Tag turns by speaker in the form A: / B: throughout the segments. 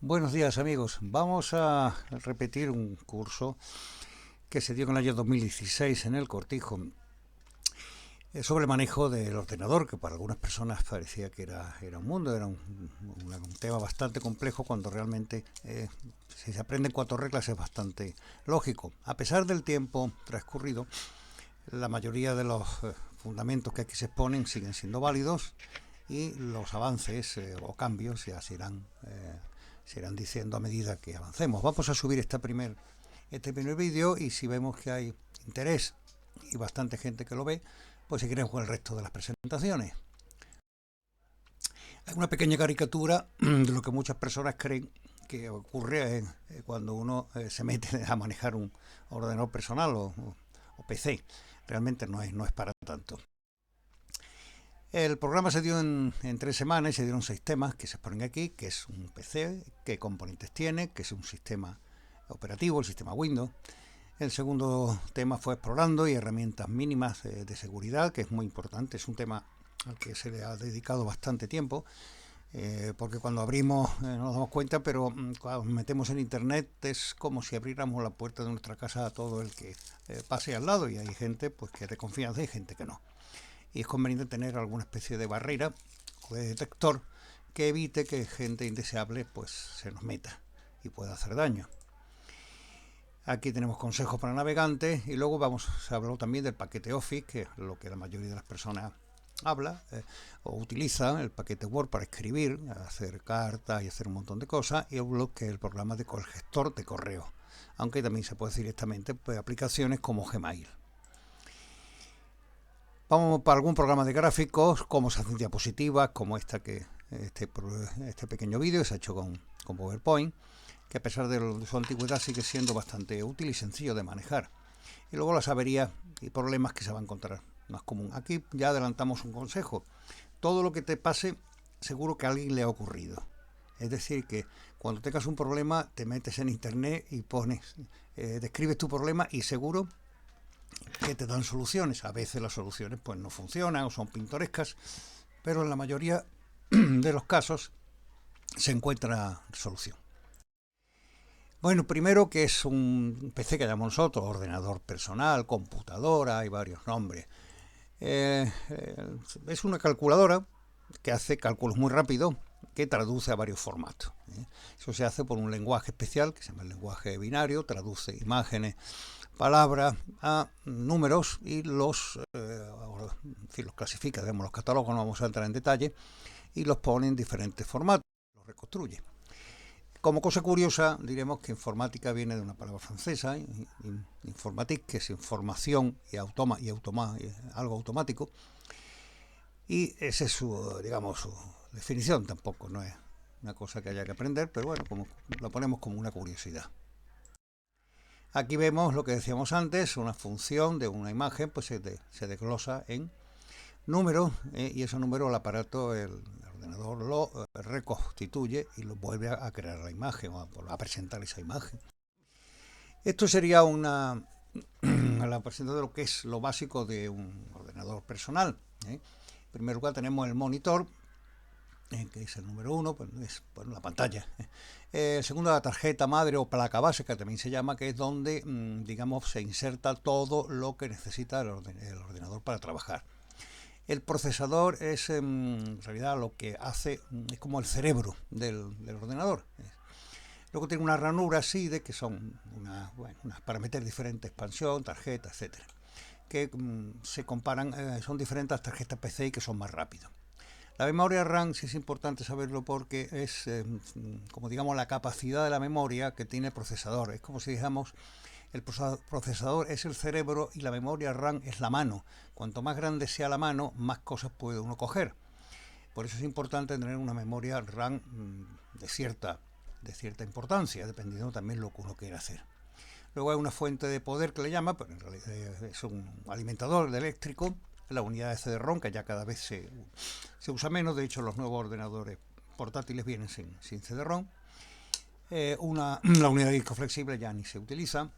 A: Buenos días amigos, vamos a repetir un curso que se dio en el año 2016 en el Cortijo sobre el manejo del ordenador, que para algunas personas parecía que era un mundo, era un tema bastante complejo cuando realmente si se aprenden 4 reglas es bastante lógico. A pesar del tiempo transcurrido, la mayoría de los fundamentos que aquí se exponen siguen siendo válidos y los avances o cambios ya se irán diciendo a medida que avancemos. Vamos a subir este primer vídeo y si vemos que hay interés y bastante gente que lo ve, pues seguiremos con el resto de las presentaciones. Hay una pequeña caricatura de lo que muchas personas creen que ocurre cuando uno se mete a manejar un ordenador personal o PC. Realmente no es para tanto. El programa se dio en 3 semanas y se dieron 6 temas que se ponen aquí, que es un PC, qué componentes tiene, que es un sistema operativo, el sistema Windows. El segundo tema fue explorando y herramientas mínimas de seguridad, que es muy importante, es un tema al que se le ha dedicado bastante tiempo, porque cuando abrimos no nos damos cuenta, pero cuando nos metemos en internet es como si abriéramos la puerta de nuestra casa a todo el que pase al lado, y hay gente pues que es de confianza y gente que no. Y es conveniente tener alguna especie de barrera o de detector que evite que gente indeseable pues se nos meta y pueda hacer daño. Aquí tenemos consejos para navegantes y luego se habló también del paquete Office, que es lo que la mayoría de las personas habla o utiliza, el paquete Word para escribir, hacer cartas y hacer un montón de cosas, y Outlook, que es el programa de gestor de correo, aunque también se puede decir directamente pues, aplicaciones como Gmail. Vamos para algún programa de gráficos, cómo se hacen diapositivas, como este pequeño vídeo se ha hecho con PowerPoint, que a pesar de su antigüedad sigue siendo bastante útil y sencillo de manejar. Y luego las averías y problemas que se va a encontrar más común. Aquí ya adelantamos un consejo. Todo lo que te pase, seguro que a alguien le ha ocurrido. Es decir, que cuando tengas un problema, te metes en internet y describes tu problema y seguro que te dan soluciones. A veces las soluciones pues no funcionan o son pintorescas, pero en la mayoría de los casos se encuentra solución. Bueno, primero, que es un PC que llamamos nosotros, ordenador personal, computadora, hay varios nombres. Es una calculadora que hace cálculos muy rápidos, que traduce a varios formatos. Eso se hace por un lenguaje especial que se llama el lenguaje binario, traduce imágenes, palabras a números y los clasifica, los catálogos, no vamos a entrar en detalle, y los pone en diferentes formatos, los reconstruye. Como cosa curiosa, diremos que informática viene de una palabra francesa, informatique, que es información y algo automático, y esa es su definición. Tampoco no es una cosa que haya que aprender, pero bueno, como lo ponemos como una curiosidad. Aquí vemos lo que decíamos antes, una función de una imagen, pues se desglosa en números, y ese número el aparato, el ordenador lo reconstituye y lo vuelve a crear la imagen o a presentar esa imagen. Esto sería la presentación de lo que es lo básico de un ordenador personal. En primer lugar tenemos el monitor, que es el número 1, pues es la pantalla. Segundo, la tarjeta madre o placa base, que también se llama, que es donde se inserta todo lo que necesita el ordenador para trabajar. El procesador es en realidad lo que hace, es como el cerebro del ordenador. Luego tiene una ranura SIDE, que son para meter diferente expansión, tarjeta, etcétera, que se comparan, son diferentes las tarjetas PCI, que son más rápidas. La memoria RAM sí es importante saberlo, porque es como la capacidad de la memoria que tiene el procesador. Es como si dijéramos, el procesador es el cerebro y la memoria RAM es la mano. Cuanto más grande sea la mano, más cosas puede uno coger. Por eso es importante tener una memoria RAM de cierta importancia, dependiendo también lo que uno quiera hacer. Luego hay una fuente de poder que le llama, pero en realidad es un alimentador eléctrico. La unidad de CD-ROM, que ya cada vez se usa menos. De hecho, los nuevos ordenadores portátiles vienen sin CD-ROM. La unidad de disco flexible ya ni se utiliza.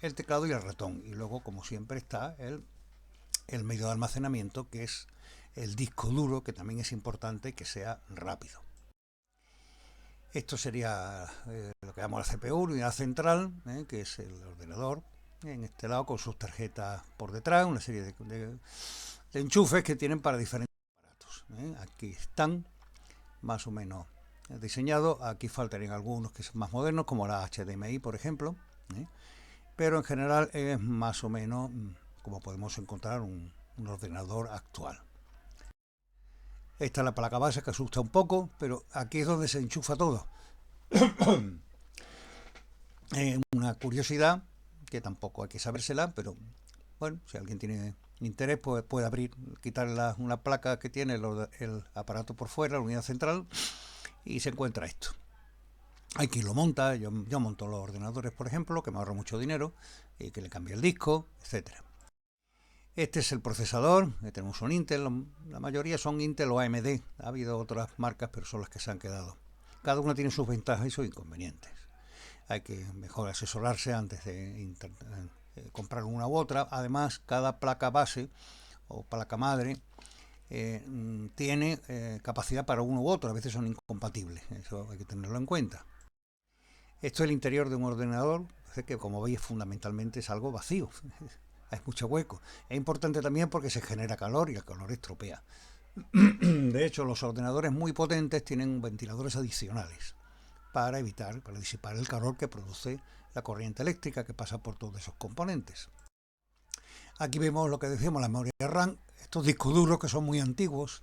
A: El teclado y el ratón. Y luego, como siempre, está el medio de almacenamiento, que es el disco duro, que también es importante que sea rápido. Esto sería lo que llamamos la CPU, la unidad central, que es el ordenador. En este lado con sus tarjetas por detrás, una serie de enchufes que tienen para diferentes aparatos. Aquí están más o menos diseñados. Aquí faltarían algunos que son más modernos, como la HDMI, por ejemplo. Pero en general es más o menos como podemos encontrar un ordenador actual. Esta es la placa base, que asusta un poco, pero aquí es donde se enchufa todo. Una curiosidad, que tampoco hay que sabérsela, pero bueno, si alguien tiene interés, pues puede abrir, quitar una placa que tiene el aparato por fuera, la unidad central, y se encuentra esto. Hay quien lo monta, yo monto los ordenadores, por ejemplo, que me ahorro mucho dinero, y que le cambie el disco, etcétera. Este es el procesador, tenemos un Intel, la mayoría son Intel o AMD, ha habido otras marcas, pero son las que se han quedado. Cada una tiene sus ventajas y sus inconvenientes. Hay que mejor asesorarse antes de comprar una u otra. Además, cada placa base o placa madre tiene capacidad para uno u otro, a veces son incompatibles, eso hay que tenerlo en cuenta. Esto es el interior de un ordenador, que como veis fundamentalmente es algo vacío, hay mucho hueco. Es importante también porque se genera calor y el calor estropea. De hecho, los ordenadores muy potentes tienen ventiladores adicionales para disipar el calor que produce la corriente eléctrica que pasa por todos esos componentes. Aquí vemos lo que decíamos, la memoria RAM, estos discos duros que son muy antiguos,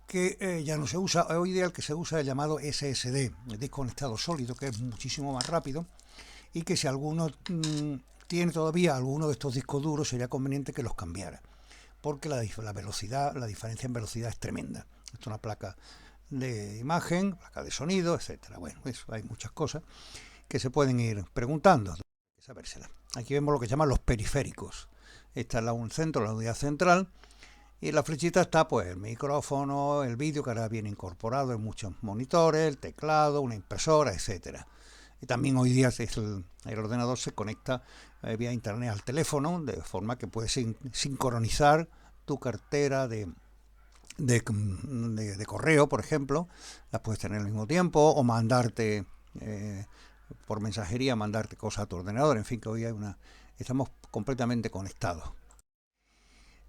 A: que ya no se usa. Hoy día el que se usa es el llamado SSD, el disco en estado sólido, que es muchísimo más rápido, y que si alguno tiene todavía alguno de estos discos duros, sería conveniente que los cambiara, porque la diferencia en velocidad es tremenda. Esto es una placa de imagen, placa de sonido, etcétera. Bueno, eso, hay muchas cosas que se pueden ir preguntando, hay que sabérsela. Aquí vemos lo que llaman los periféricos. Esta es un centro, la unidad central, y en la flechita está pues el micrófono, el vídeo que ahora viene incorporado en muchos monitores, el teclado, una impresora, etcétera. Y también hoy día el ordenador se conecta vía internet al teléfono, de forma que puedes sincronizar tu cartera de correo, por ejemplo, las puedes tener al mismo tiempo, o mandarte por mensajería, mandarte cosas a tu ordenador. En fin, que hoy estamos completamente conectados.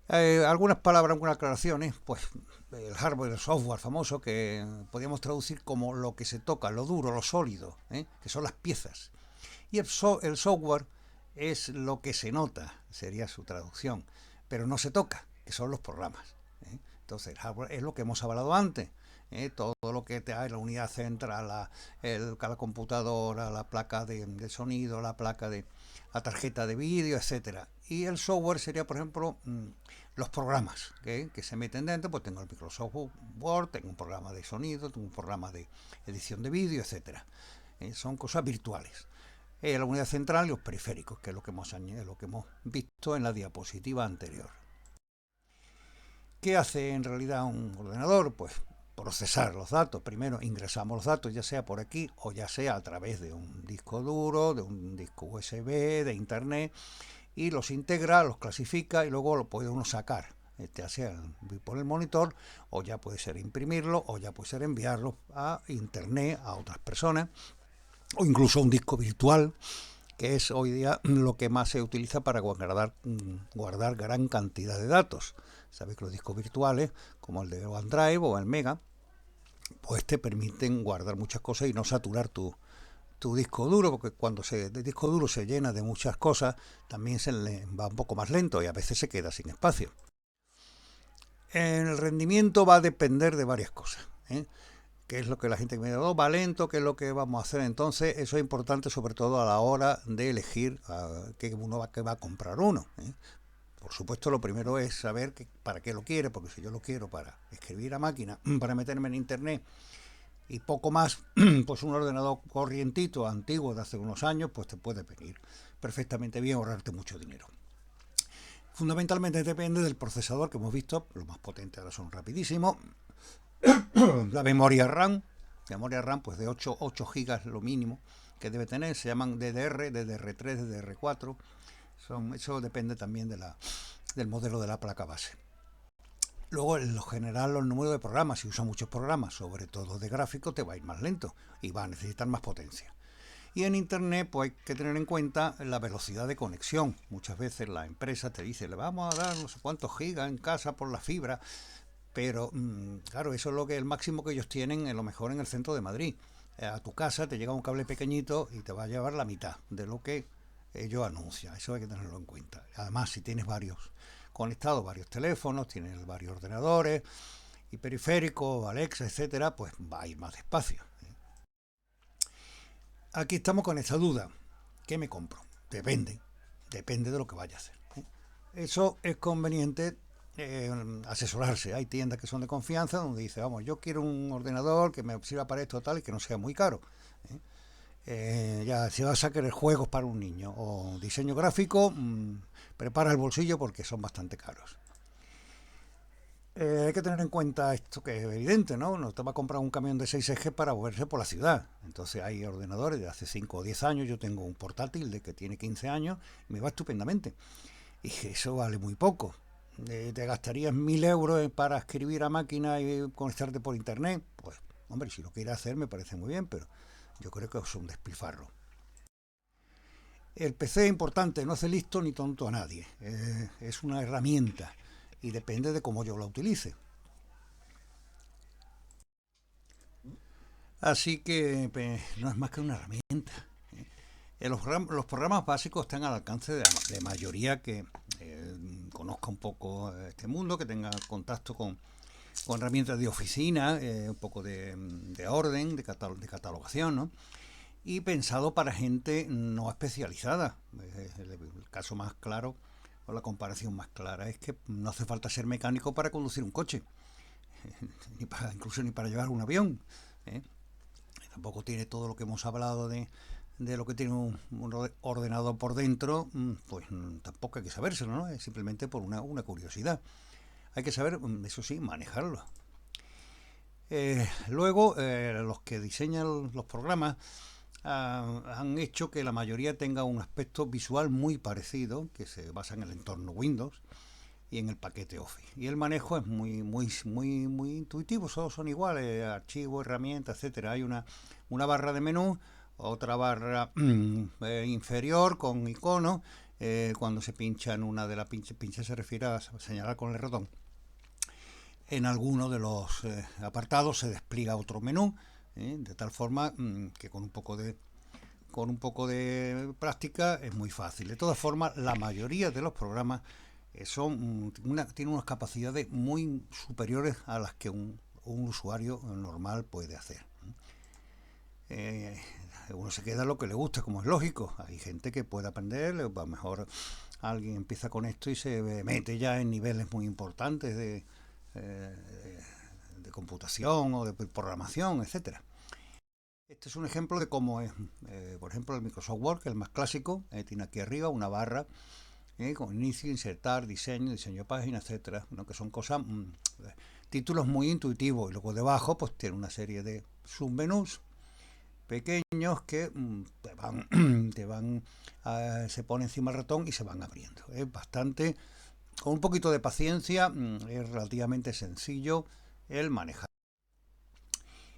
A: Algunas palabras, algunas aclaraciones, pues el hardware, el software famoso, que podríamos traducir como lo que se toca, lo duro, lo sólido, que son las piezas. Y el software es lo que se nota, sería su traducción, pero no se toca, que son los programas. Entonces el hardware es lo que hemos hablado antes, todo lo que te hay, la unidad central, la computadora, la placa de sonido, la tarjeta de vídeo, etcétera. Y el software sería, por ejemplo, los programas que se meten dentro. Pues tengo el Microsoft Word, tengo un programa de sonido, tengo un programa de edición de vídeo, etcétera. Son cosas virtuales. La unidad central y los periféricos, que es lo que hemos visto en la diapositiva anterior. ¿Qué hace en realidad un ordenador? Pues procesar los datos. Primero ingresamos los datos, ya sea por aquí o ya sea a través de un disco duro, de un disco USB, de internet, y los integra, los clasifica y luego lo puede uno sacar, ya sea por el monitor, o ya puede ser imprimirlo, o ya puede ser enviarlo a internet a otras personas, o incluso un disco virtual, que es hoy día lo que más se utiliza para guardar gran cantidad de datos. Sabéis que los discos virtuales, como el de OneDrive o el Mega, pues te permiten guardar muchas cosas y no saturar tu disco duro, porque cuando el disco duro se llena de muchas cosas, también se le va un poco más lento y a veces se queda sin espacio. El rendimiento va a depender de varias cosas, que es lo que la gente me dice, va lento, qué es lo que vamos a hacer. Entonces eso es importante, sobre todo a la hora de elegir qué va a comprar uno. Por supuesto, lo primero es saber para qué lo quiere, porque si yo lo quiero para escribir a máquina, para meterme en internet y poco más, pues un ordenador corrientito, antiguo, de hace unos años, pues te puede venir perfectamente bien, ahorrarte mucho dinero. Fundamentalmente depende del procesador que hemos visto, los más potentes ahora son rapidísimos. La memoria RAM pues de 8 GB lo mínimo que debe tener, se llaman DDR, DDR3, DDR4, eso depende también del modelo de la placa base. Luego, en lo general, los números de programas, si usas muchos programas, sobre todo de gráfico, te va a ir más lento y va a necesitar más potencia. Y en Internet, pues hay que tener en cuenta la velocidad de conexión. Muchas veces la empresa te dice, le vamos a dar no sé cuántos gigas en casa por la fibra, pero claro, eso es lo que el máximo que ellos tienen, a lo mejor en el centro de Madrid. A tu casa te llega un cable pequeñito y te va a llevar la mitad de lo que ellos anuncian. Eso hay que tenerlo en cuenta. Además, si tienes varios conectados, varios teléfonos, tienes varios ordenadores y periféricos, Alexa, etcétera, pues va a ir más despacio. Aquí estamos con esta duda. ¿Qué me compro? Depende de lo que vaya a hacer. Eso es conveniente asesorarse. Hay tiendas que son de confianza donde dice, vamos, yo quiero un ordenador que me sirva para esto tal y que no sea muy caro. Ya si vas a querer juegos para un niño o diseño gráfico, prepara el bolsillo porque son bastante caros. Hay que tener en cuenta esto que es evidente, ¿no? No te va a comprar un camión de 6 ejes para moverse por la ciudad. Entonces hay ordenadores de hace 5 o 10 años. Yo tengo un portátil de que tiene 15 años y me va estupendamente. Y eso vale muy poco. ¿Te gastarías 1.000 euros para escribir a máquina y conectarte por internet? Pues, hombre, si lo quieres hacer me parece muy bien, pero yo creo que es un despilfarro. El PC es importante, no hace listo ni tonto a nadie. Es una herramienta y depende de cómo yo la utilice. Así que pues, no es más que una herramienta. Los programas básicos están al alcance de mayoría que conozca un poco este mundo, que tenga contacto con herramientas de oficina, un poco de orden, de catalogación, ¿no? Y pensado para gente no especializada. El caso más claro, o la comparación más clara, es que no hace falta ser mecánico para conducir un coche, incluso ni para llevar un avión. ¿eh? Tampoco tiene todo lo que hemos hablado de lo que tiene un ordenador por dentro, pues tampoco hay que sabérselo, ¿no? Es simplemente por una curiosidad. Hay que saber, eso sí, manejarlo. Luego, los que diseñan los programas han hecho que la mayoría tenga un aspecto visual muy parecido, que se basa en el entorno Windows y en el paquete Office. Y el manejo es muy intuitivo, todos son iguales, archivos, herramientas, etcétera. Hay una barra de menú, otra barra inferior con iconos. Cuando se pincha en una de las pinchas se refiere a señalar con el ratón. En alguno de los apartados se despliega otro menú, de tal forma que con un poco de práctica es muy fácil. De todas formas, la mayoría de los programas tienen unas capacidades muy superiores a las que un usuario normal puede hacer. Uno se queda lo que le gusta, como es lógico. Hay gente que puede aprender, a lo mejor alguien empieza con esto y se mete ya en niveles muy importantes de computación o de programación, etcétera. Este es un ejemplo de cómo es, por ejemplo, el Microsoft Word, que es el más clásico. Tiene aquí arriba una barra con inicio, insertar, diseño de página, etcétera, ¿no? Que son cosas, títulos muy intuitivos. Y luego debajo, pues tiene una serie de submenús pequeños que se pone encima el ratón y se van abriendo. Es bastante, con un poquito de paciencia, es relativamente sencillo el manejar.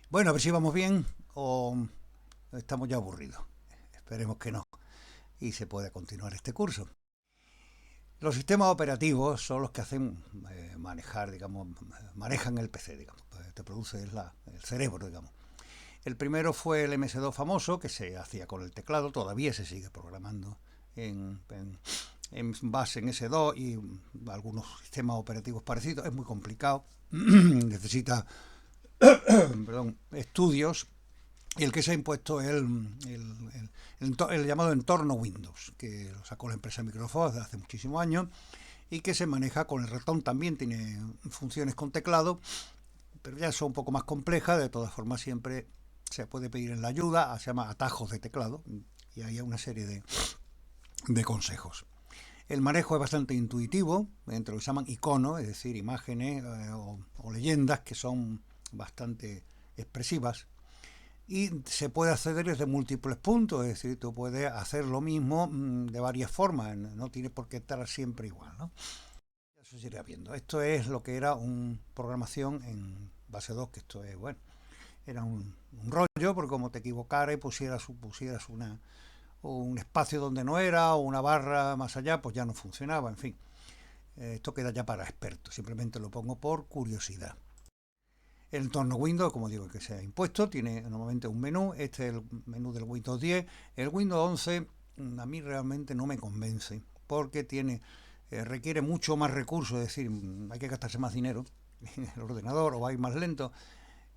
A: Bueno, a ver si vamos bien o estamos ya aburridos. Esperemos que no y se pueda continuar este curso. Los sistemas operativos son los que hacen manejan el PC, digamos, te produce el cerebro, digamos. El primero fue el MS2 famoso, que se hacía con el teclado, todavía se sigue programando en base en S2 y algunos sistemas operativos parecidos. Es muy complicado, necesita estudios, y el que se ha impuesto es el llamado entorno Windows, que lo sacó la empresa Microsoft desde hace muchísimos años y que se maneja con el ratón. También tiene funciones con teclado, pero ya son un poco más complejas. De todas formas, siempre se puede pedir en la ayuda, se llama atajos de teclado, y hay una serie de consejos. El manejo es bastante intuitivo, entre lo que se llaman iconos, es decir, imágenes o leyendas que son bastante expresivas, y se puede acceder desde múltiples puntos, es decir, tú puedes hacer lo mismo de varias formas, no tiene por qué estar siempre igual, ¿no? Eso se irá viendo. Esto es lo que era un programación en base 2, que esto es, bueno, era un rollo, porque como te equivocara y pusieras un espacio donde no era, o una barra más allá, pues ya no funcionaba, en fin. Esto queda ya para expertos, simplemente lo pongo por curiosidad. El entorno Windows, como digo, que se ha impuesto, tiene normalmente un menú. Este es el menú del Windows 10. El Windows 11 a mí realmente no me convence, porque requiere mucho más recursos, es decir, hay que gastarse más dinero en el ordenador o va a ir más lento,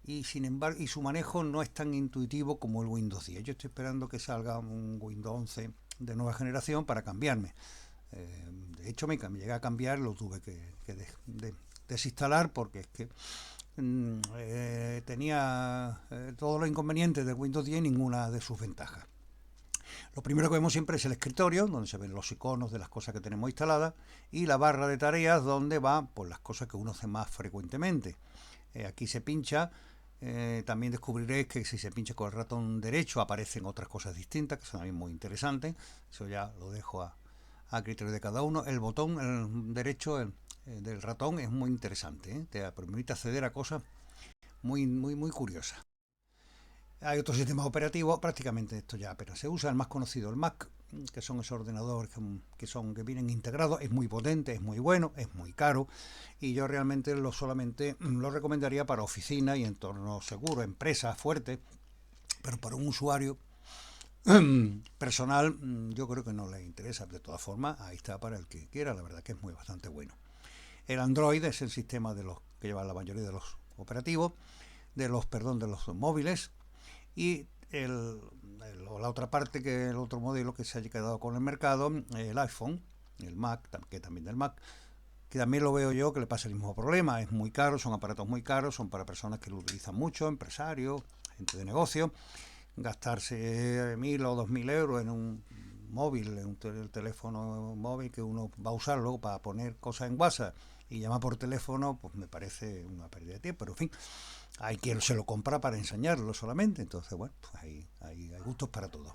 A: y sin embargo, y su manejo no es tan intuitivo como el Windows 10. Yo estoy esperando que salga un Windows 11 de nueva generación para cambiarme. De hecho, me llegué a cambiar, lo tuve que desinstalar, porque es que tenía todos los inconvenientes del Windows 10 y ninguna de sus ventajas. Lo primero que vemos siempre es el escritorio, donde se ven los iconos de las cosas que tenemos instaladas, y la barra de tareas, donde van pues, las cosas que uno hace más frecuentemente. Aquí se pincha. También descubriréis que si se pincha con el ratón derecho aparecen otras cosas distintas, que son también muy interesantes. Eso ya lo dejo a criterio de cada uno. El botón el derecho del ratón es muy interesante, te permite acceder a cosas muy curiosas. Hay otros sistemas operativos, prácticamente esto ya apenas se usa. El más conocido, el Mac, que son esos ordenadores que vienen integrados. Es muy potente, es muy bueno, es muy caro, y yo realmente solamente lo recomendaría para oficina y entornos seguros, empresas fuertes, pero para un usuario personal yo creo que no le interesa. De todas formas, ahí está para el que quiera, la verdad que es bastante bueno. El Android es el sistema de los que llevan la mayoría de los operativos, de los móviles. Y la otra parte, que el otro modelo que se haya quedado con el mercado, el iPhone, el Mac, que también del Mac, que también lo veo yo que le pasa el mismo problema. Es muy caro, son aparatos muy caros, son para personas que lo utilizan mucho, empresarios, gente de negocio. Gastarse 1.000 o 2.000 euros en un móvil, en el teléfono móvil que uno va a usar luego para poner cosas en WhatsApp y llamar por teléfono, pues me parece una pérdida de tiempo. Pero en fin, hay quien se lo compra para enseñarlo solamente. Entonces, bueno, pues hay gustos para todo.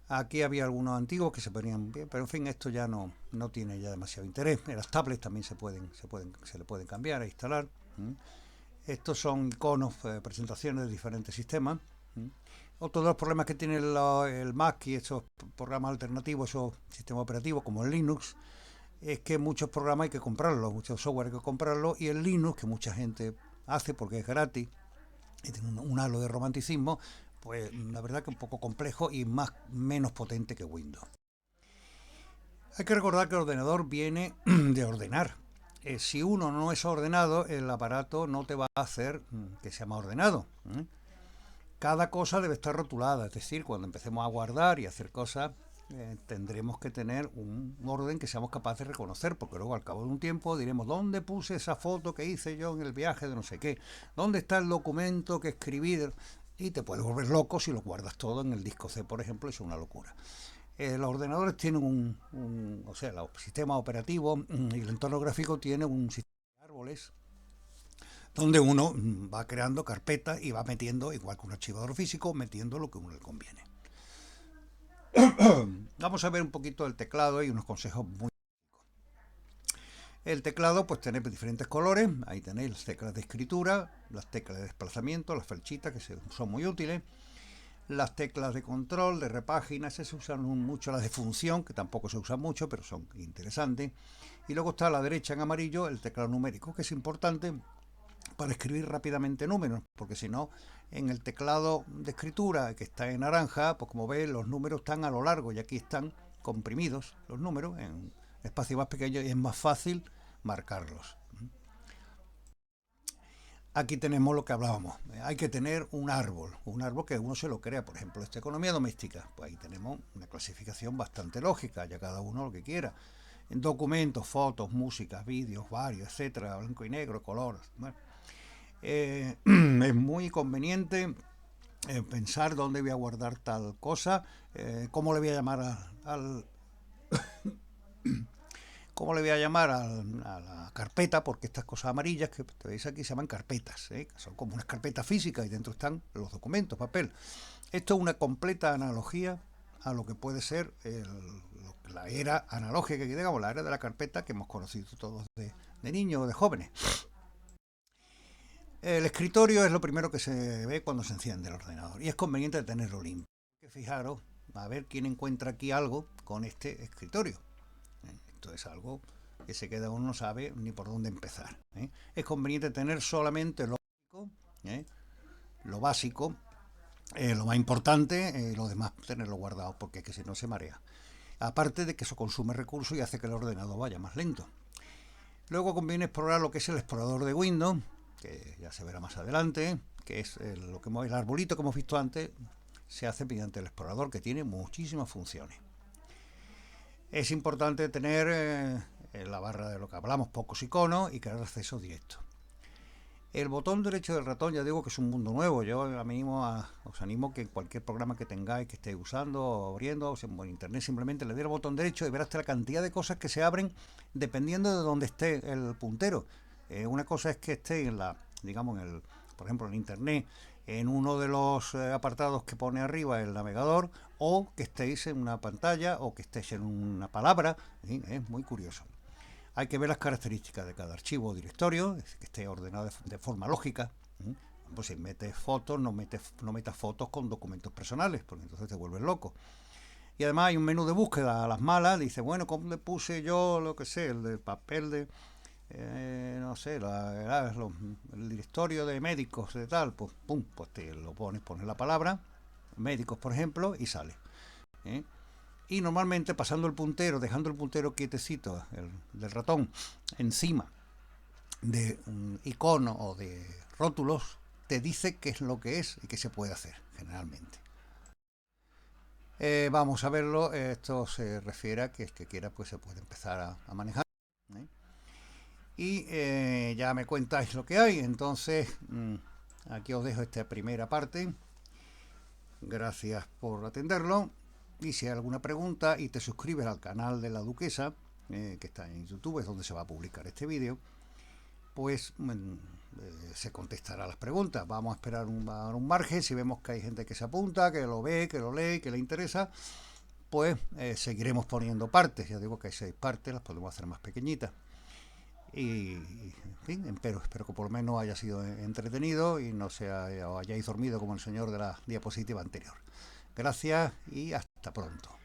A: Aquí había algunos antiguos que se ponían bien, pero en fin, esto ya no tiene ya demasiado interés. En las tablets también se le pueden cambiar e instalar. Estos son iconos, presentaciones de diferentes sistemas. Otro de los problemas que tiene el Mac y esos programas alternativos, esos sistemas operativos como el Linux, es que muchos programas hay que comprarlos, muchos software hay que comprarlos, y el Linux, que mucha gente hace porque es gratis y tiene un halo de romanticismo, pues la verdad que un poco complejo y menos potente que Windows. Hay que recordar que el ordenador viene de ordenar. Si uno no es ordenado, el aparato no te va a hacer que sea más ordenado. Cada cosa debe estar rotulada, es decir, cuando empecemos a guardar y hacer cosas, tendremos que tener un orden que seamos capaces de reconocer, porque luego al cabo de un tiempo diremos: ¿dónde puse esa foto que hice yo en el viaje de no sé qué? ¿Dónde está el documento que escribí? Y te puedes volver loco si lo guardas todo en el disco C, por ejemplo. Es una locura. Los ordenadores tienen o sea, el sistema operativo y el entorno gráfico tiene un sistema de árboles donde uno va creando carpetas y va metiendo, igual que un archivador físico, metiendo lo que a uno le conviene. Vamos a ver un poquito el teclado y unos consejos muy... El teclado pues tiene diferentes colores. Ahí tenéis las teclas de escritura, las teclas de desplazamiento, las flechitas, que son muy útiles, las teclas de control, de repágina. Se usan mucho las de función, que tampoco se usan mucho, pero son interesantes. Y luego está a la derecha en amarillo el teclado numérico, que es importante para escribir rápidamente números, porque si no, en el teclado de escritura, que está en naranja, pues como veis, los números están a lo largo, y aquí están comprimidos los números en un espacio más pequeño, y es más fácil marcarlos. Aquí tenemos lo que hablábamos. Hay que tener un árbol que uno se lo crea. Por ejemplo, esta economía doméstica, pues ahí tenemos una clasificación bastante lógica, ya cada uno lo que quiera. En documentos, fotos, músicas, vídeos, varios, etcétera, blanco y negro, color. Bueno, es muy conveniente pensar dónde voy a guardar tal cosa, cómo le voy a llamar cómo le voy a llamar a la carpeta, porque estas cosas amarillas que veis aquí se llaman carpetas, que son como unas carpetas físicas, y dentro están los documentos, papel. Esto es una completa analogía a lo que puede ser la era analógica, que digamos, la era de la carpeta que hemos conocido todos de niños o de jóvenes. El escritorio es lo primero que se ve cuando se enciende el ordenador y es conveniente tenerlo limpio. Fijaros, a ver quién encuentra aquí algo con este escritorio. Esto es algo que se queda, uno no sabe ni por dónde empezar. Es conveniente tener solamente lo básico, lo más importante, lo demás tenerlo guardado, porque es que si no se marea. Aparte de que eso consume recursos y hace que el ordenador vaya más lento. Luego conviene explorar lo que es el explorador de Windows, que ya se verá más adelante, que es el arbolito que hemos visto antes, se hace mediante el explorador, que tiene muchísimas funciones. Es importante tener en la barra de lo que hablamos pocos iconos y crear acceso directo. El botón derecho del ratón, ya digo que es un mundo nuevo. Yo os animo que cualquier programa que tengáis, que estéis usando o abriendo, o en internet, simplemente le dé el botón derecho y verás la cantidad de cosas que se abren dependiendo de dónde esté el puntero. Una cosa es que esté por ejemplo, en internet, en uno de los apartados que pone arriba el navegador, o que estéis en una pantalla, o que estéis en una palabra. Es muy curioso. Hay que ver las características de cada archivo o directorio, que esté ordenado de forma lógica. Pues si metes fotos, no metas fotos con documentos personales, porque entonces te vuelves loco. Y además hay un menú de búsqueda a las malas. Dice, bueno, ¿cómo le puse yo lo que sé, el de papel de, no sé, el directorio de médicos de tal? Pues pum, pues te lo pones la palabra médicos, por ejemplo, y sale. Y normalmente pasando el puntero, dejando el puntero quietecito del ratón encima de un icono o de rótulos, te dice qué es lo que es y qué se puede hacer generalmente. Vamos a verlo. Esto se refiere a que el que quiera pues se puede empezar a manejar. Y ya me cuentáis lo que hay. Entonces aquí os dejo esta primera parte. Gracias por atenderlo. Y si hay alguna pregunta y te suscribes al canal de la Duquesa, que está en YouTube, es donde se va a publicar este vídeo, pues se contestará las preguntas. Vamos a esperar un margen. Si vemos que hay gente que se apunta, que lo ve, que lo lee, que le interesa, pues seguiremos poniendo partes. Ya digo que hay 6 partes, las podemos hacer más pequeñitas. Y en fin, espero que por lo menos haya sido entretenido y no os hayáis dormido como el señor de la diapositiva anterior. Gracias y hasta pronto.